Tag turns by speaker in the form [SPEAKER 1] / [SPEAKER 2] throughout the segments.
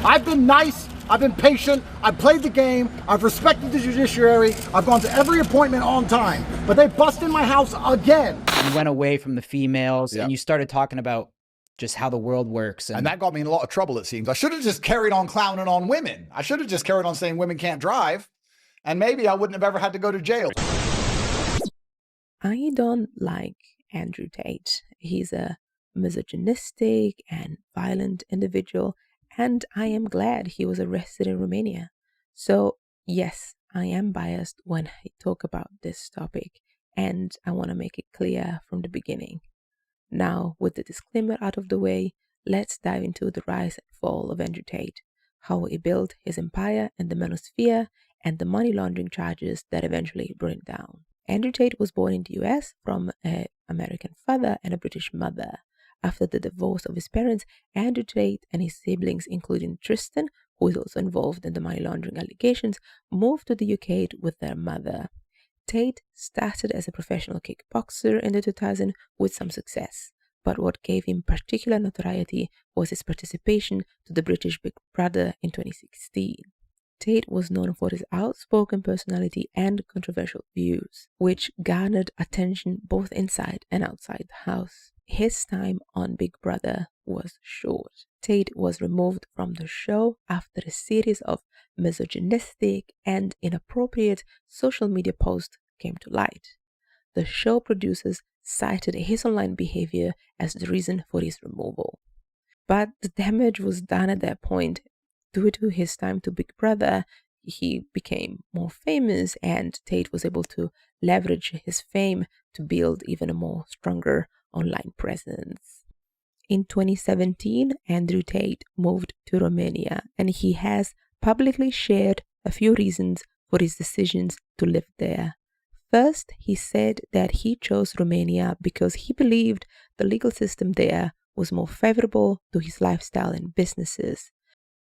[SPEAKER 1] I've been nice, I've been patient, I've played the game, I've respected the judiciary, I've gone to every appointment on time, but they bust in my house again.
[SPEAKER 2] You went away from the females and you started talking about just how the world works.
[SPEAKER 3] And that got me in a lot of trouble, it seems. I should have just carried on clowning on women. I should have just carried on saying women can't drive, and maybe I wouldn't have ever had to go to jail.
[SPEAKER 4] I don't like Andrew Tate. He's a misogynistic and violent individual, and I am glad he was arrested in Romania. So, yes, I am biased when I talk about this topic, and I want to make it clear from the beginning. Now, with the disclaimer out of the way, let's dive into the rise and fall of Andrew Tate, how he built his empire in the manosphere, and the money laundering charges that eventually brought him down. Andrew Tate was born in the US from an American father and a British mother. After the divorce of his parents, Andrew Tate and his siblings, including Tristan, who is also involved in the money laundering allegations, moved to the UK with their mother. Tate started as a professional kickboxer in the 2000s with some success, but what gave him particular notoriety was his participation to the British Big Brother in 2016. Tate was known for his outspoken personality and controversial views, which garnered attention both inside and outside the house. His time on Big Brother was short. Tate was removed from the show after a series of misogynistic and inappropriate social media posts came to light. The show producers cited his online behavior as the reason for his removal. But the damage was done at that point. Due to his time to Big Brother, he became more famous, and Tate was able to leverage his fame to build even a more stronger online presence. In 2017, Andrew Tate moved to Romania, and he has publicly shared a few reasons for his decisions to live there. First, he said that he chose Romania because he believed the legal system there was more favorable to his lifestyle and businesses.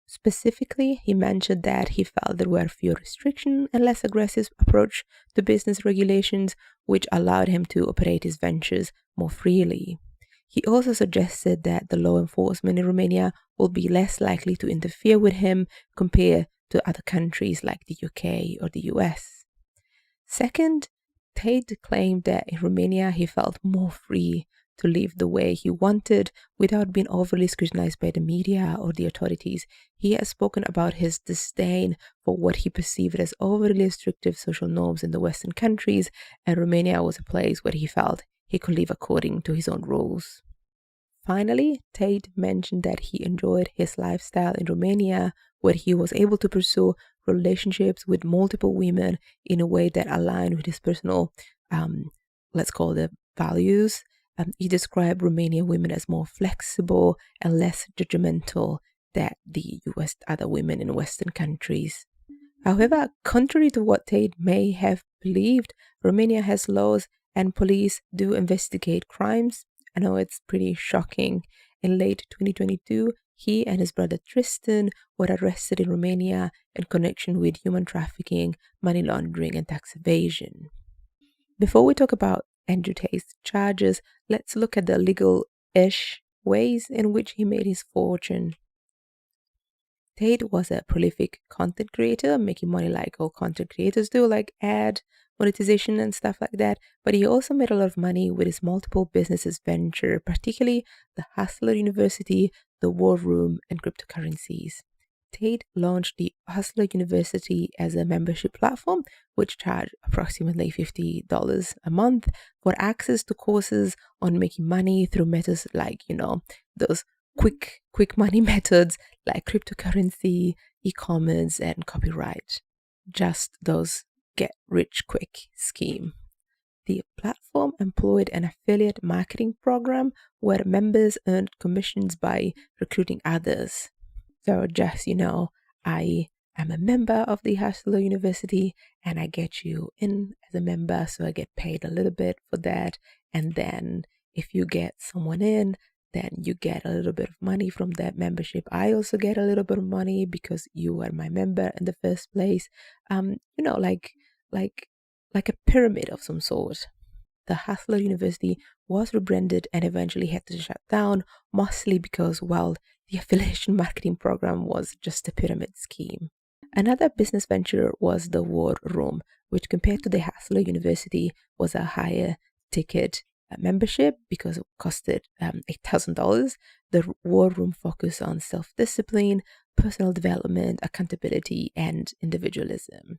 [SPEAKER 4] Specifically, he mentioned that he felt there were fewer restrictions and less aggressive approach to business regulations, which allowed him to operate his ventures more freely. He also suggested that the law enforcement in Romania will be less likely to interfere with him compared to other countries like the UK or the US. Second, Tate claimed that in Romania he felt more free to live the way he wanted without being overly scrutinized by the media or the authorities. He has spoken about his disdain for what he perceived as overly restrictive social norms in the Western countries, and Romania was a place where he felt he could live according to his own rules. Finally, Tate mentioned that he enjoyed his lifestyle in Romania, where he was able to pursue relationships with multiple women in a way that aligned with his personal, let's call it values. He described Romanian women as more flexible and less judgmental than the US other women in Western countries. However, contrary to what Tate may have believed, Romania has laws and police do investigate crimes. I know it's pretty shocking. In late 2022, he and his brother Tristan were arrested in Romania in connection with human trafficking, money laundering, and tax evasion. Before we talk about Andrew Tate's charges, let's look at the legal-ish ways in which he made his fortune. Tate was a prolific content creator, making money like all content creators do, like ad monetization and stuff like that. But he also made a lot of money with his multiple businesses venture, particularly the Hustler University, the War Room, and cryptocurrencies. Tate launched the Hustler University as a membership platform, which charged approximately $50 a month for access to courses on making money through methods like, those quick money methods like cryptocurrency, e-commerce, and copyright. Just those get-rich-quick scheme. The platform employed an affiliate marketing program where members earned commissions by recruiting others. So just, I am a member of the Hustler University and I get you in as a member, so I get paid a little bit for that. And then if you get someone in, then you get a little bit of money from that membership. I also get a little bit of money because you were my member in the first place. Like a pyramid of some sort. the Hassler University was rebranded and eventually had to shut down, mostly because, well, the affiliation marketing program was just a pyramid scheme. Another business venture was the War Room, which compared to the Hassler University was a higher ticket membership because it costed $8,000. The War Room focused on self-discipline, personal development, accountability, and individualism.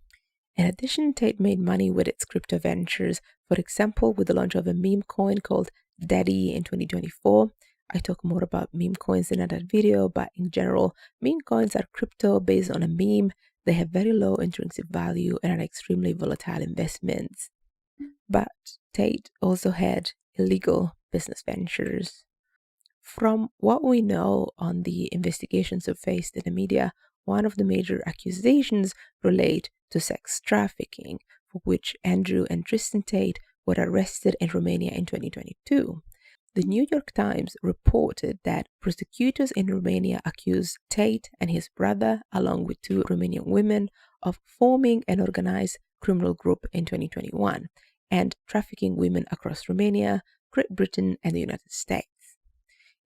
[SPEAKER 4] In addition, Tate made money with its crypto ventures, for example, with the launch of a meme coin called Daddy in 2024. I talk more about meme coins in another video, but in general, meme coins are crypto based on a meme. They have very low intrinsic value and are extremely volatile investments. But Tate also had illegal business ventures. From what we know on the investigations faced in the media, one of the major accusations relate to sex trafficking, for which Andrew and Tristan Tate were arrested in Romania in 2022. The New York Times reported that prosecutors in Romania accused Tate and his brother, along with 2 Romanian women, of forming an organized criminal group in 2021 and trafficking women across Romania, Great Britain, and the United States.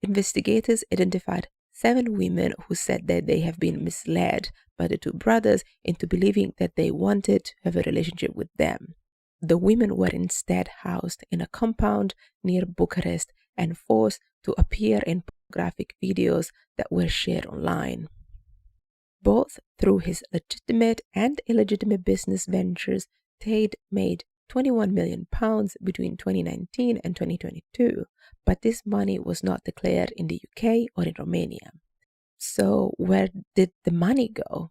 [SPEAKER 4] Investigators identified 7 women who said that they have been misled by the 2 brothers into believing that they wanted to have a relationship with them. The women were instead housed in a compound near Bucharest and forced to appear in pornographic videos that were shared online. Both through his legitimate and illegitimate business ventures, Tate made £21 million between 2019 and 2022, but this money was not declared in the UK or in Romania. So where did the money go?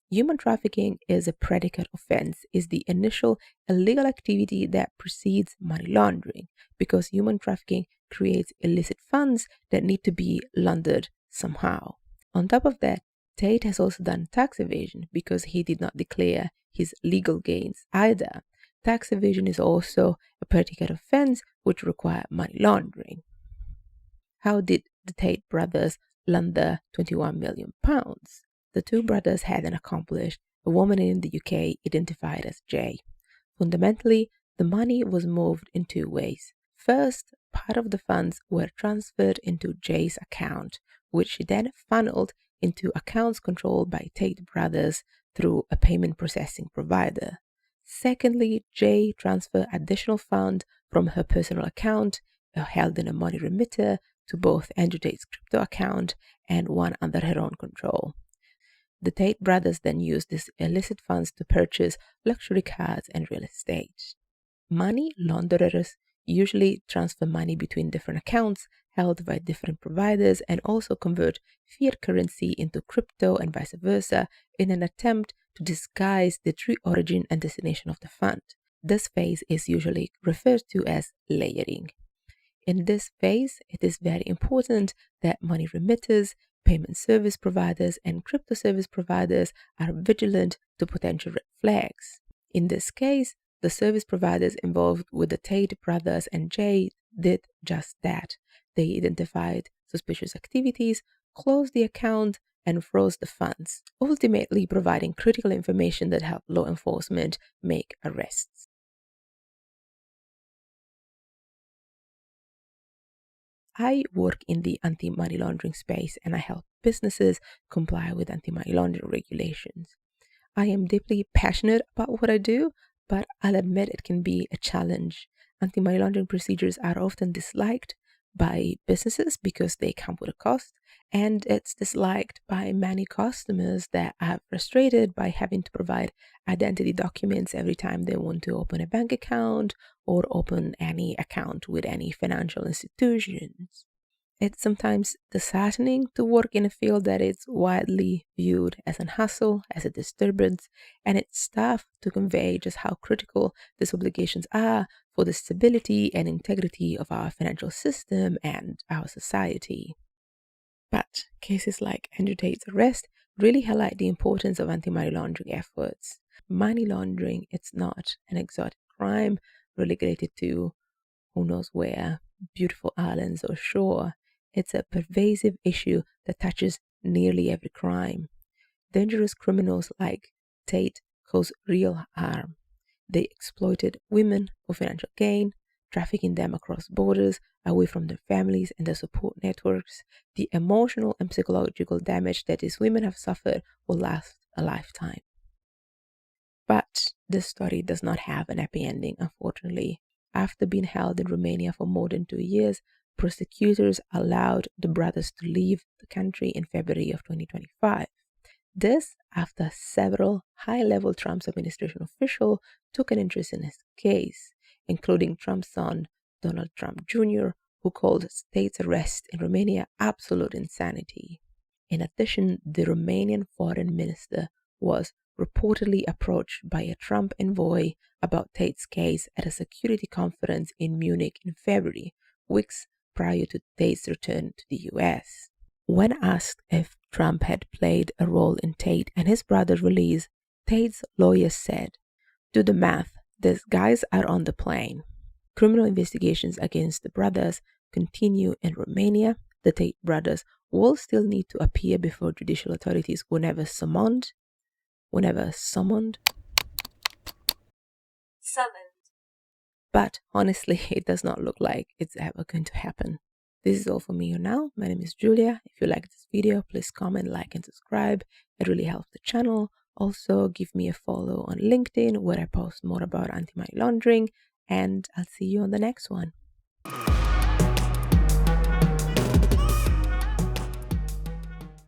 [SPEAKER 4] Human trafficking is a predicate offense, is the initial illegal activity that precedes money laundering, because human trafficking creates illicit funds that need to be laundered somehow. On top of that, Tate has also done tax evasion because he did not declare his legal gains either. Tax evasion is also a predicate offense which requires money laundering. How did the Tate brothers launder £21 million? The 2 brothers had an accomplice, a woman in the UK identified as Jay. Fundamentally, the money was moved in 2 ways. First, part of the funds were transferred into Jay's account, which she then funneled into accounts controlled by Tate brothers through a payment processing provider. Secondly, Jay transferred additional funds from her personal account, held in a money remitter, to both Andrew Tate's crypto account and one under her own control. The Tate brothers then used these illicit funds to purchase luxury cars and real estate. Money launderers usually transfer money between different accounts held by different providers and also convert fiat currency into crypto and vice versa in an attempt to disguise the true origin and destination of the fund. This phase is usually referred to as layering. In this phase, it is very important that money remitters, payment service providers, and crypto service providers are vigilant to potential red flags. In this case, the service providers involved with the Tate brothers and Jay did just that. They identified suspicious activities, closed the account, and froze the funds, ultimately providing critical information that helped law enforcement make arrests. I work in the anti-money laundering space and I help businesses comply with anti-money laundering regulations. I am deeply passionate about what I do, but I'll admit it can be a challenge. Anti-money laundering procedures are often disliked by businesses because they come with a cost, and it's disliked by many customers that are frustrated by having to provide identity documents every time they want to open a bank account or open any account with any financial institutions. It's sometimes disheartening to work in a field that is widely viewed as an hassle, as a disturbance, and it's tough to convey just how critical these obligations are for the stability and integrity of our financial system and our society. But cases like Andrew Tate's arrest really highlight the importance of anti-money laundering efforts. Money laundering, it's not an exotic crime relegated to who knows where, beautiful islands or shore. It's a pervasive issue that touches nearly every crime. Dangerous criminals like Tate cause real harm. They exploited women for financial gain, trafficking them across borders, away from their families and their support networks. The emotional and psychological damage that these women have suffered will last a lifetime. But this story does not have an happy ending, unfortunately. After being held in Romania for more than 2 years, prosecutors allowed the brothers to leave the country in February of 2025. This after several high-level Trump's administration officials took an interest in his case, including Trump's son, Donald Trump Jr., who called Tate's arrest in Romania absolute insanity. In addition, the Romanian foreign minister was reportedly approached by a Trump envoy about Tate's case at a security conference in Munich in February, weeks prior to Tate's return to the US. When asked if Trump had played a role in Tate and his brother's release, Tate's lawyer said, "Do the math, these guys are on the plane." Criminal investigations against the brothers continue in Romania. The Tate brothers will still need to appear before judicial authorities whenever summoned. But honestly, it does not look like it's ever going to happen. This is all for me now. My name is Julia. If you liked this video, please comment, like, and subscribe. It really helps the channel. Also, give me a follow on LinkedIn, where I post more about anti-money laundering, and I'll see you on the next one.